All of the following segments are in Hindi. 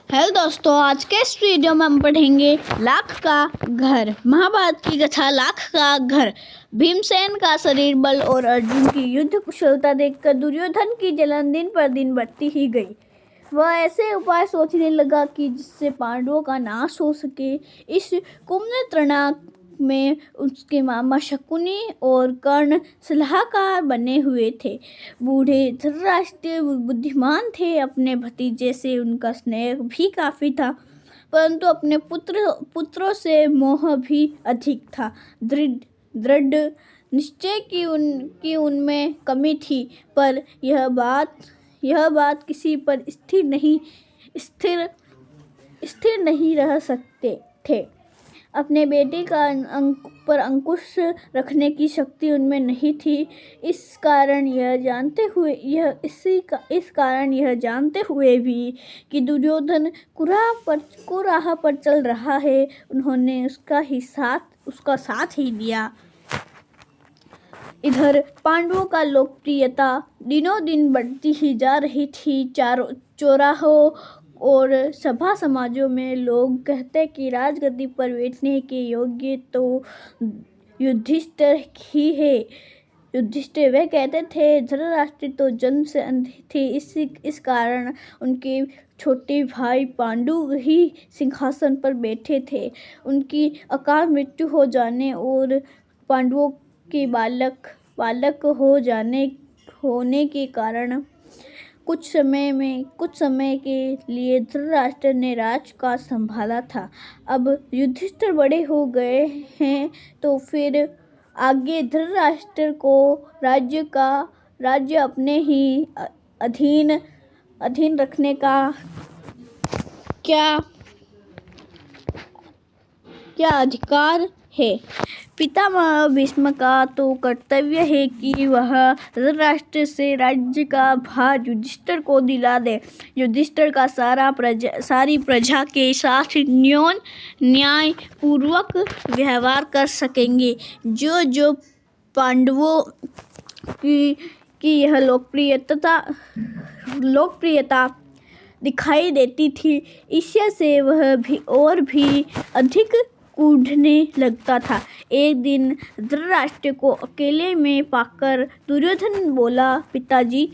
हेलो दोस्तों, आज के इस वीडियो में हम पढ़ेंगे लाख का घर। महाभारत की कथा लाख का घर। भीमसेन का शरीर बल और अर्जुन की युद्ध कुशलता देखकर दुर्योधन की जलन दिन पर दिन बढ़ती ही गई। वह ऐसे उपाय सोचने लगा कि जिससे पांडवों का नाश हो सके। इस कुंभकर्ण में उसके मामा शकुनी और कर्ण सलाहकार बने हुए थे। बूढ़े धृतराष्ट्र बुद्धिमान थे, अपने भतीजे से उनका स्नेह भी काफी था, परंतु अपने पुत्रों से मोह भी अधिक था। दृढ़ निश्चय की उनमें कमी थी, पर यह बात किसी पर स्थिर नहीं रह सकते थे। अपने बेटे का पर अंकुश रखने की शक्ति उनमें नहीं थी। इस कारण यह जानते हुए भी कि दुर्योधन कुराह पर चल रहा है, उन्होंने उसका साथ ही दिया। इधर पांडवों का लोकप्रियता दिनों दिन बढ़ती ही जा रही थी। चौराहों और सभा समाजों में लोग कहते कि राजगद्दी पर बैठने के योग्य तो युधिष्ठिर ही है। युधिष्ठिर वे कहते थे, धृतराष्ट्र तो जन्म से अंधे थे, इस कारण उनके छोटे भाई पांडु ही सिंहासन पर बैठे थे। उनकी अकाल मृत्यु हो जाने और पांडवों के बालक होने के कारण कुछ समय के लिए धृतराष्ट्र ने राजकाज संभाला था। अब युधिष्ठिर बड़े हो गए हैं, तो फिर आगे धृतराष्ट्र को राज्य अपने ही अधीन रखने का क्या अधिकार है। पितामह भीष्म का तो कर्तव्य है कि वह धृतराष्ट्र से राज्य का भार युधिष्ठिर को दिला दे। युधिष्ठिर का सारी प्रजा के साथ न्याय पूर्वक व्यवहार कर सकेंगे। जो पांडवों की यह लोकप्रियता दिखाई देती थी, ईर्ष्या से वह भी अधिक कूढ़ने लगता था। एक दिन धृतराष्ट्र को अकेले में पाकर दुर्योधन बोला, पिताजी,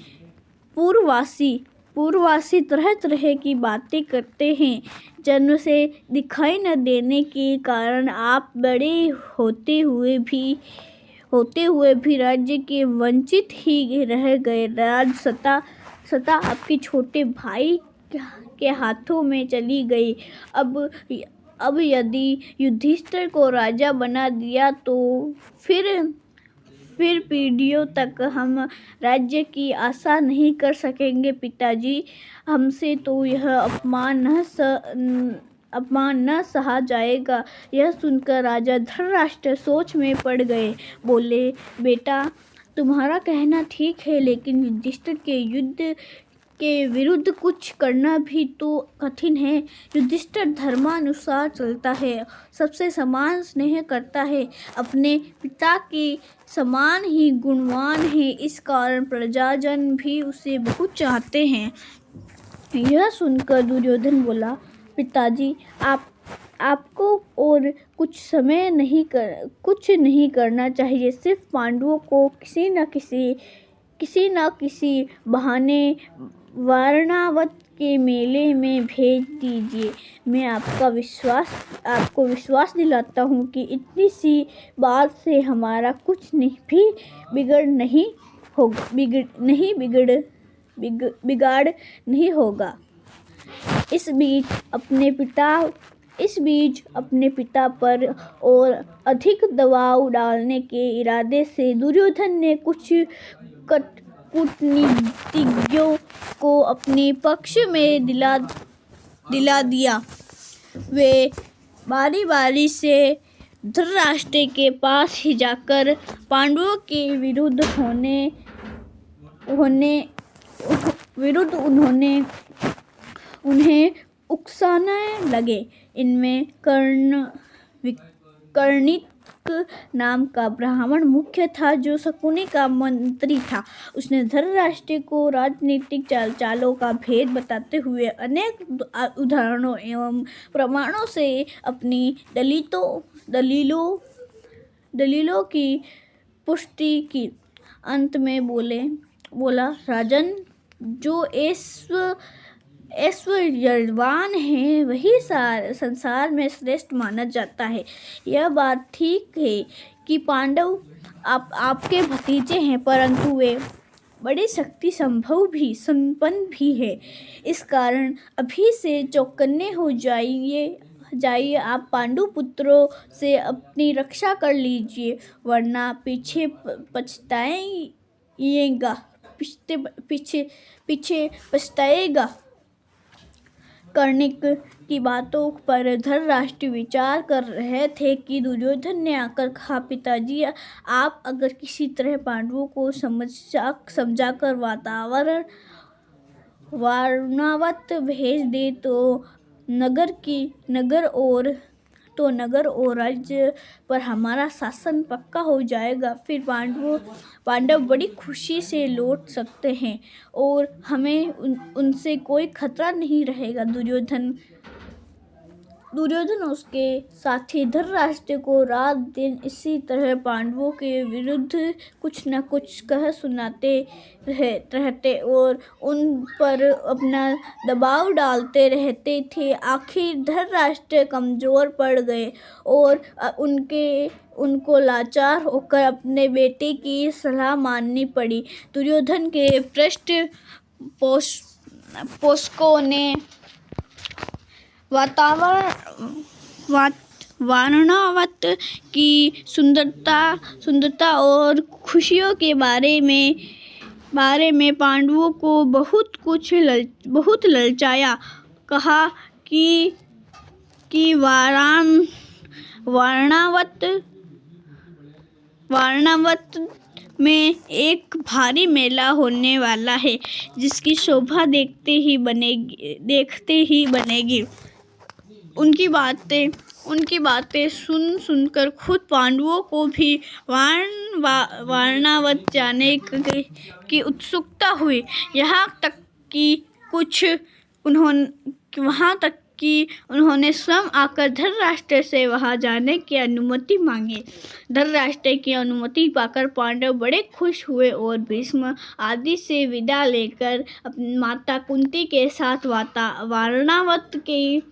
पूर्ववासी तरह तरह की बातें करते हैं। जन्म से दिखाई न देने के कारण आप बड़े होते हुए भी राज्य के वंचित ही रह गए। राज सत्ता आपके छोटे भाई के हाथों में चली गई। अब यदि युधिष्ठिर को राजा बना दिया तो फिर पीढ़ियों तक हम राज्य की आशा नहीं कर सकेंगे। पिताजी, हमसे तो यह अपमान न सहा जाएगा। यह सुनकर राजा धृतराष्ट्र सोच में पड़ गए। बोले, बेटा, तुम्हारा कहना ठीक है, लेकिन युधिष्ठिर के युद्ध के विरुद्ध कुछ करना भी तो कठिन है। युधिष्ठिर धर्मानुसार चलता है, सबसे समान स्नेह करता है, अपने पिता के समान ही गुणवान है। इस कारण प्रजाजन भी उसे बहुत चाहते हैं। यह सुनकर दुर्योधन बोला, पिताजी, आपको और कुछ नहीं करना चाहिए। सिर्फ पांडवों को किसी न किसी बहाने वारणावत के मेले में भेज दीजिए। मैं आपको विश्वास दिलाता हूँ कि इतनी सी बात से हमारा कुछ भी बिगाड़ नहीं होगा। इस बीच अपने पिता पर और अधिक दबाव डालने के इरादे से दुर्योधन ने कुछ कूटनीतिज्ञों को अपने पक्ष में दिला दिया। वे बारी बारी से धृतराष्ट्र के पास ही जाकर पांडवों के विरुद्ध उन्हें उकसाने लगे। इनमें कर्णिक नाम का ब्राह्मण मुख्य था जो शकुनी का मंत्री था। उसने धृतराष्ट्र को राजनीतिक चालों का भेद बताते हुए अनेक उदाहरणों एवं प्रमाणों से अपनी दलीलों की पुष्टि की। अंत में बोला, राजन, जो ऐश्वर्यवान है वही संसार में श्रेष्ठ माना जाता है। यह बात ठीक है कि पांडव आपके भतीजे हैं, परंतु वे बड़ी शक्ति संपन्न भी है। इस कारण अभी से चौकन्ने हो जाइए। आप पांडु पुत्रों से अपनी रक्षा कर लीजिए, वरना पीछे पछताएगा। कर्णिक की बातों पर धृतराष्ट्र विचार कर रहे थे कि दुर्योधन ने आकर कहा, पिताजी, आप अगर किसी तरह पांडवों को समझाकर वारणावत भेज दे तो नगर और राज्य पर हमारा शासन पक्का हो जाएगा। फिर पांडव बड़ी खुशी से लौट सकते हैं और हमें उनसे कोई खतरा नहीं रहेगा। दुर्योधन उसके साथी धृतराष्ट्र को रात दिन इसी तरह पांडवों के विरुद्ध कुछ न कुछ कह सुनाते रहते और उन पर अपना दबाव डालते रहते थे। आखिर धृतराष्ट्र कमजोर पड़ गए और उनको लाचार होकर अपने बेटे की सलाह माननी पड़ी। दुर्योधन के पृष्ठपोषकों ने वारणावत की सुंदरता और खुशियों के बारे में पांडवों को बहुत ललचाया। कहा कि वारणावत में एक भारी मेला होने वाला है, जिसकी शोभा देखते ही बनेगी। उनकी बातें सुनकर खुद पांडवों को भी वारणावत जाने की उत्सुकता हुई। यहाँ तक कि उन्होंने स्वयं आकर धृतराष्ट्र से वहां जाने की अनुमति मांगी। धृतराष्ट्र की अनुमति पाकर पांडव बड़े खुश हुए और भीष्म आदि से विदा लेकर अपनी माता कुंती के साथ वारणावत के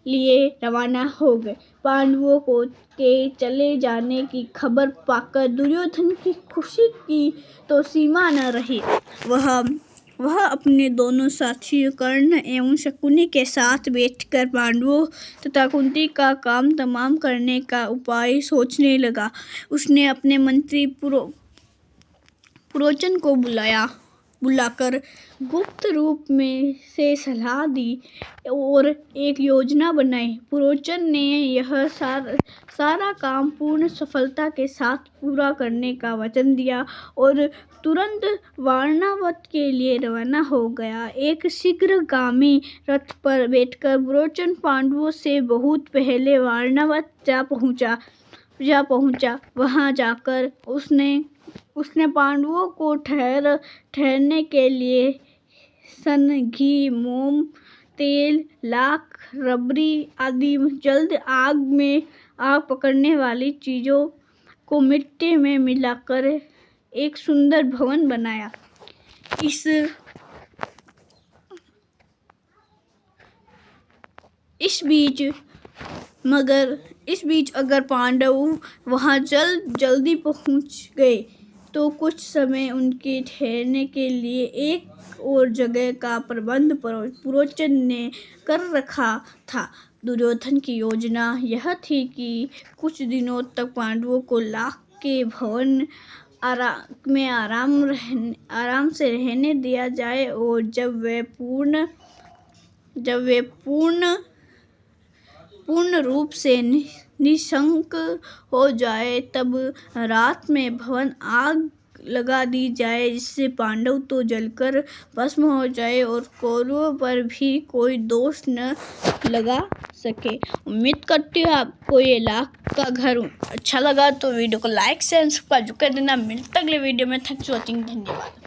लिए रवाना हो गए। पांडवों के चले जाने की खबर पाकर दुर्योधन की खुशी की तो सीमा न रही। वह अपने दोनों साथियों कर्ण एवं शकुनी के साथ बैठकर पांडवों तथा कुंती का काम तमाम करने का उपाय सोचने लगा। उसने अपने मंत्री पुरोचन को बुलाकर गुप्त रूप से सलाह दी और एक योजना बनाई। पुरोचन ने यह सारा काम पूर्ण सफलता के साथ पूरा करने का वचन दिया और तुरंत वारणावत के लिए रवाना हो गया। एक शीघ्रगामी रथ पर बैठकर पुरोचन पांडवों से बहुत पहले वारणावत जा पहुंचा। वहां जाकर उसने पांडवों को ठहरने के लिए सन, घी, मोम, तेल, लाख, रबड़ी आदि जल्द आग पकड़ने वाली चीजों को मिट्टी में मिलाकर एक सुंदर भवन बनाया। इस बीच अगर पांडव वहां जल्दी पहुंच गए तो कुछ समय उनके ठहरने के लिए एक और जगह का प्रबंध पुरोचन ने कर रखा था। दुर्योधन की योजना यह थी कि कुछ दिनों तक पांडवों को लाख के भवन में आराम से रहने दिया जाए और जब वे पूर्ण रूप से निशंक हो जाए तब रात में भवन आग लगा दी जाए, जिससे पांडव तो जलकर भस्म हो जाए और कौरवों पर भी कोई दोष न लगा सके। उम्मीद करती हूँ आपको ये लाख का घर अच्छा लगा, तो वीडियो को लाइक शेयर सब्सक्राइब कर देना। मिलते अगले वीडियो में। Thanks for watching. धन्यवाद।